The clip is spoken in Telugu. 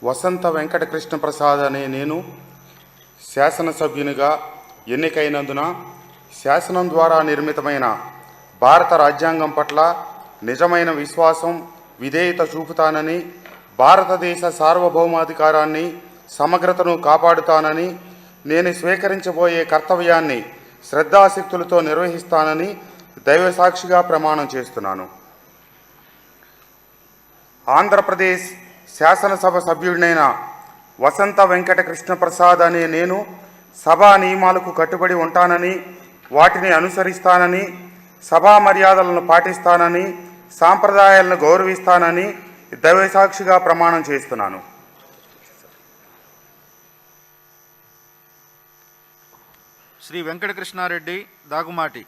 వసంత వెంకటకృష్ణ ప్రసాద్ అనే నేను శాసనసభ్యునిగా ఎన్నికైనందున శాసనం ద్వారా నిర్మితమైన భారత రాజ్యాంగం పట్ల నిజమైన విశ్వాసం, విధేయత చూపుతానని, భారతదేశ సార్వభౌమాధికారాన్ని, సమగ్రతను కాపాడుతానని, నేను స్వీకరించబోయే కర్తవ్యాన్ని శ్రద్ధాశక్తులతో నిర్వహిస్తానని దైవసాక్షిగా ప్రమాణం చేస్తున్నాను. ఆంధ్రప్రదేశ్ శాసనసభ సభ్యుడినైన వసంత వెంకట కృష్ణ ప్రసాద్ అనే నేను సభా నియమాలకు కట్టుబడి ఉంటానని, వాటిని అనుసరిస్తానని, సభా మర్యాదలను పాటిస్తానని, సాంప్రదాయాలను గౌరవిస్తానని దైవసాక్షిగా ప్రమాణం చేస్తున్నాను. శ్రీ వెంకటకృష్ణారెడ్డి దాగుమాటి.